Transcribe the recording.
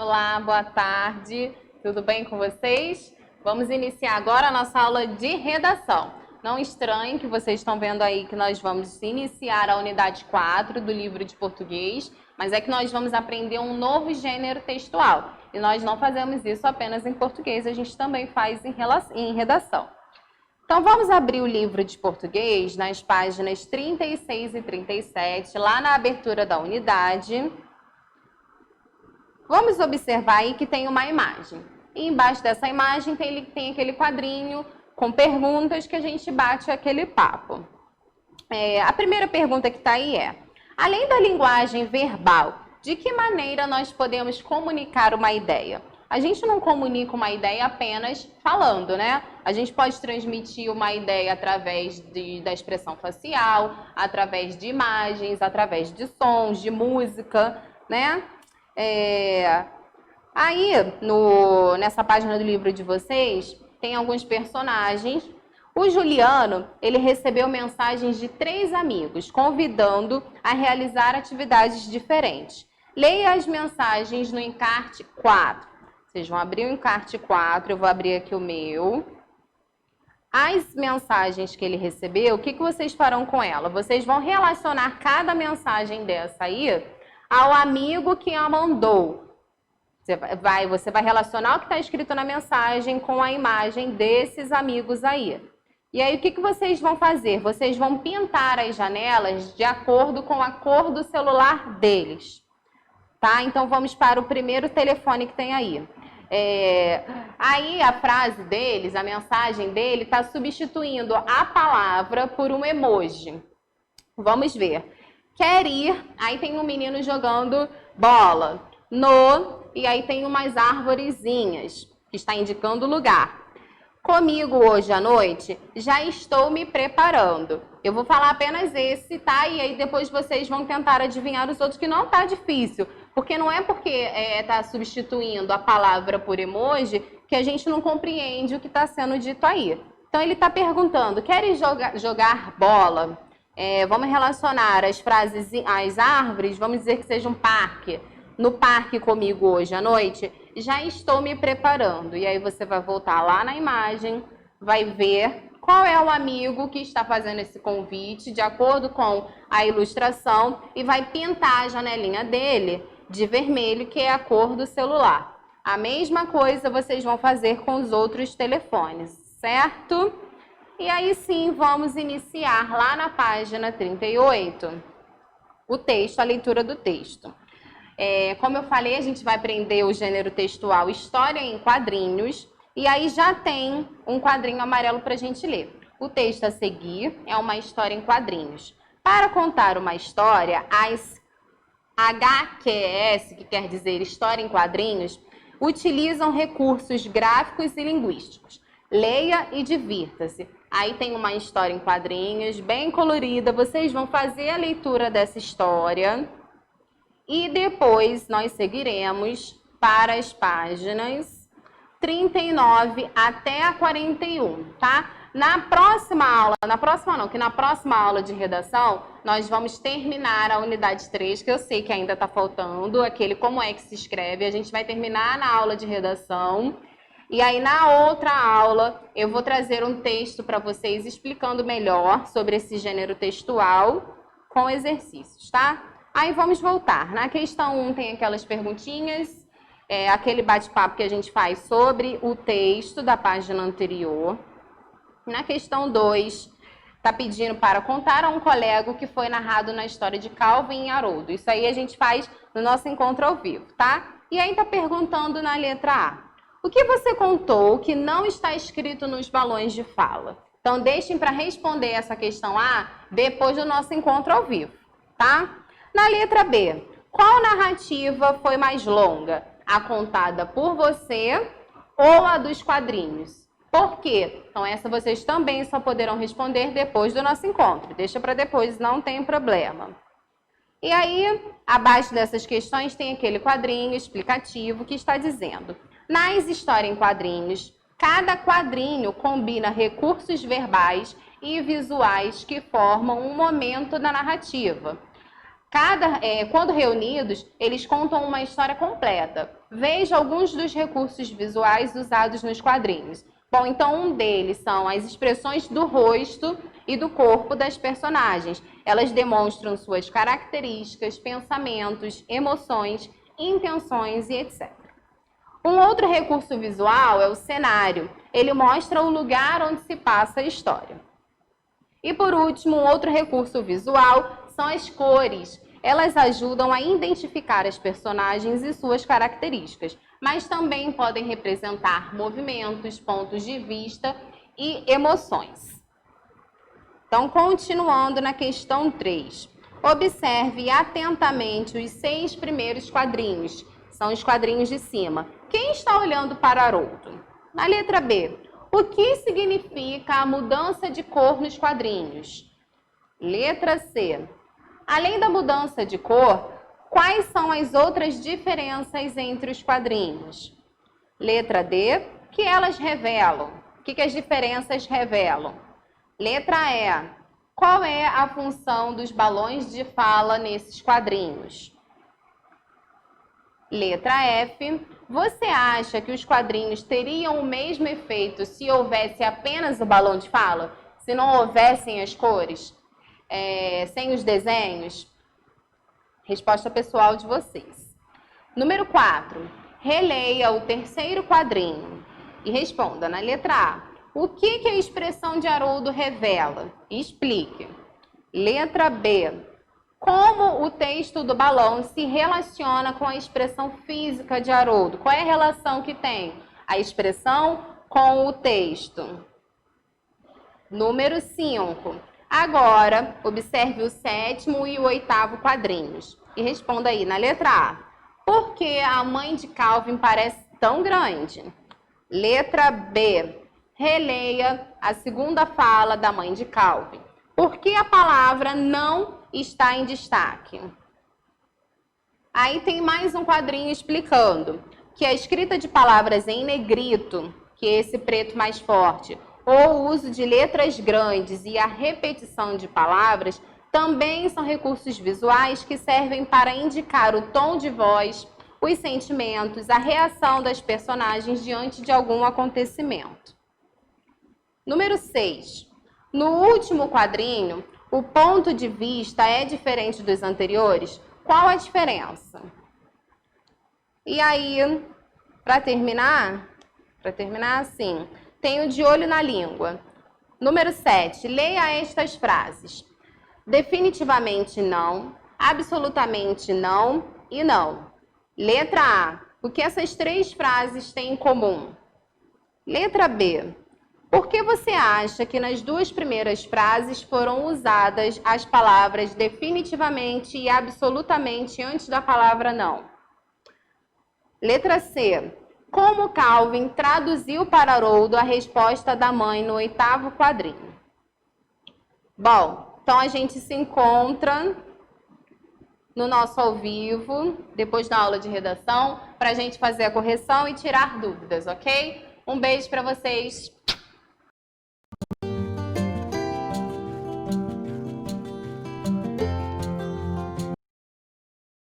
Olá, boa tarde. Tudo bem com vocês? Vamos iniciar agora a nossa aula de redação. Não estranhe que vocês estão vendo aí que nós vamos iniciar a unidade 4 do livro de português, mas é que nós vamos aprender um novo gênero textual. E nós não fazemos isso apenas em português, a gente também faz em redação. Então, vamos abrir o livro de português nas páginas 36 e 37, lá na abertura da unidade. Vamos observar aí que tem uma imagem. E embaixo dessa imagem tem aquele quadrinho com perguntas que a gente bate aquele papo. A primeira pergunta que está aí é: além da linguagem verbal, de que maneira nós podemos comunicar uma ideia? A gente não comunica uma ideia apenas falando, né? A gente pode transmitir uma ideia através da expressão facial, através de imagens, através de sons, de música, né? Aí, nessa página do livro de vocês, tem alguns personagens. O Juliano, ele recebeu mensagens de 3 amigos, convidando a realizar atividades diferentes. Leia as mensagens no encarte 4. Vocês vão abrir o encarte 4, eu vou abrir aqui o meu. As mensagens que ele recebeu, o que vocês farão com ela? Vocês vão relacionar cada mensagem dessa aí ao amigo que a mandou. Você vai relacionar o que está escrito na mensagem com a imagem desses amigos aí. E aí, o que vocês vão fazer? Vocês vão pintar as janelas de acordo com a cor do celular deles. Tá? Então, vamos para o primeiro telefone que tem aí. Aí, a frase deles, a mensagem dele, está substituindo a palavra por um emoji. Vamos ver. Quer ir, aí tem um menino jogando bola. E aí tem umas arvorezinhas, que está indicando o lugar. Comigo hoje à noite, já estou me preparando. Eu vou falar apenas esse, tá? E aí depois vocês vão tentar adivinhar os outros, que não tá difícil. Porque não é porque tá substituindo a palavra por emoji que a gente não compreende o que está sendo dito aí. Então ele está perguntando, queres jogar bola? Vamos relacionar as frases às árvores, vamos dizer que seja um parque. No parque comigo hoje à noite, já estou me preparando. E aí você vai voltar lá na imagem, vai ver qual é o amigo que está fazendo esse convite, de acordo com a ilustração, e vai pintar a janelinha dele de vermelho, que é a cor do celular. A mesma coisa vocês vão fazer com os outros telefones, certo? E aí sim, vamos iniciar lá na página 38, o texto, a leitura do texto. Como eu falei, a gente vai aprender o gênero textual História em Quadrinhos, e aí já tem um quadrinho amarelo para a gente ler. O texto a seguir é uma história em quadrinhos. Para contar uma história, as HQS, que quer dizer História em Quadrinhos, utilizam recursos gráficos e linguísticos. Leia e divirta-se. Aí tem uma história em quadrinhos, bem colorida. Vocês vão fazer a leitura dessa história e depois nós seguiremos para as páginas 39 até a 41, tá? Na próxima aula de redação, nós vamos terminar a unidade 3, que eu sei que ainda está faltando, aquele como é que se escreve. A gente vai terminar na aula de redação. E aí, na outra aula, eu vou trazer um texto para vocês explicando melhor sobre esse gênero textual com exercícios, tá? Aí, vamos voltar. Na questão 1 tem aquelas perguntinhas, aquele bate-papo que a gente faz sobre o texto da página anterior. Na questão 2, está pedindo para contar a um colega o que foi narrado na história de Calvin e Haroldo. Isso aí a gente faz no nosso encontro ao vivo, tá? E aí está perguntando na letra A: o que você contou que não está escrito nos balões de fala? Então, deixem para responder essa questão A depois do nosso encontro ao vivo, tá? Na letra B, qual narrativa foi mais longa? A contada por você ou a dos quadrinhos? Por quê? Então, essa vocês também só poderão responder depois do nosso encontro. Deixa para depois, não tem problema. E aí, abaixo dessas questões, tem aquele quadrinho explicativo que está dizendo: nas histórias em quadrinhos, cada quadrinho combina recursos verbais e visuais que formam um momento da narrativa. Quando reunidos, eles contam uma história completa. Veja alguns dos recursos visuais usados nos quadrinhos. Bom, então um deles são as expressões do rosto e do corpo das personagens. Elas demonstram suas características, pensamentos, emoções, intenções e etc. Um outro recurso visual é o cenário. Ele mostra o lugar onde se passa a história. E por último, um outro recurso visual são as cores. Elas ajudam a identificar as personagens e suas características, mas também podem representar movimentos, pontos de vista e emoções. Então, continuando na questão 3. Observe atentamente os 6 primeiros quadrinhos. São os quadrinhos de cima. Quem está olhando para Haroldo? Na letra B. O que significa a mudança de cor nos quadrinhos? Letra C. Além da mudança de cor, quais são as outras diferenças entre os quadrinhos? Letra D. O que elas revelam? O que as diferenças revelam? Letra E. Qual é a função dos balões de fala nesses quadrinhos? Letra F. Você acha que os quadrinhos teriam o mesmo efeito se houvesse apenas o balão de fala? Se não houvessem as cores? Sem os desenhos? Resposta pessoal de vocês. Número 4. Releia o terceiro quadrinho e responda na letra A. O que a expressão de Haroldo revela? Explique. Letra B. Como o texto do balão se relaciona com a expressão física de Haroldo? Qual é a relação que tem a expressão com o texto? Número 5. Agora, observe o 7º e o 8º quadrinhos. E responda aí na letra A. Por que a mãe de Calvin parece tão grande? Letra B. Releia a segunda fala da mãe de Calvin. Por que a palavra não está em destaque? Aí tem mais um quadrinho explicando que a escrita de palavras em negrito, que é esse preto mais forte, ou o uso de letras grandes e a repetição de palavras também são recursos visuais que servem para indicar o tom de voz, os sentimentos, a reação das personagens diante de algum acontecimento. Número 6. No último quadrinho, o ponto de vista é diferente dos anteriores? Qual a diferença? E aí, para terminar assim, tenho de olho na língua. Número 7. Leia estas frases. Definitivamente não, absolutamente não e não. Letra A. O que essas 3 frases têm em comum? Letra B. Por que você acha que nas 2 primeiras frases foram usadas as palavras definitivamente e absolutamente antes da palavra não? Letra C. Como Calvin traduziu para Haroldo a resposta da mãe no 8º quadrinho? Bom, então a gente se encontra no nosso ao vivo, depois da aula de redação, para a gente fazer a correção e tirar dúvidas, ok? Um beijo para vocês!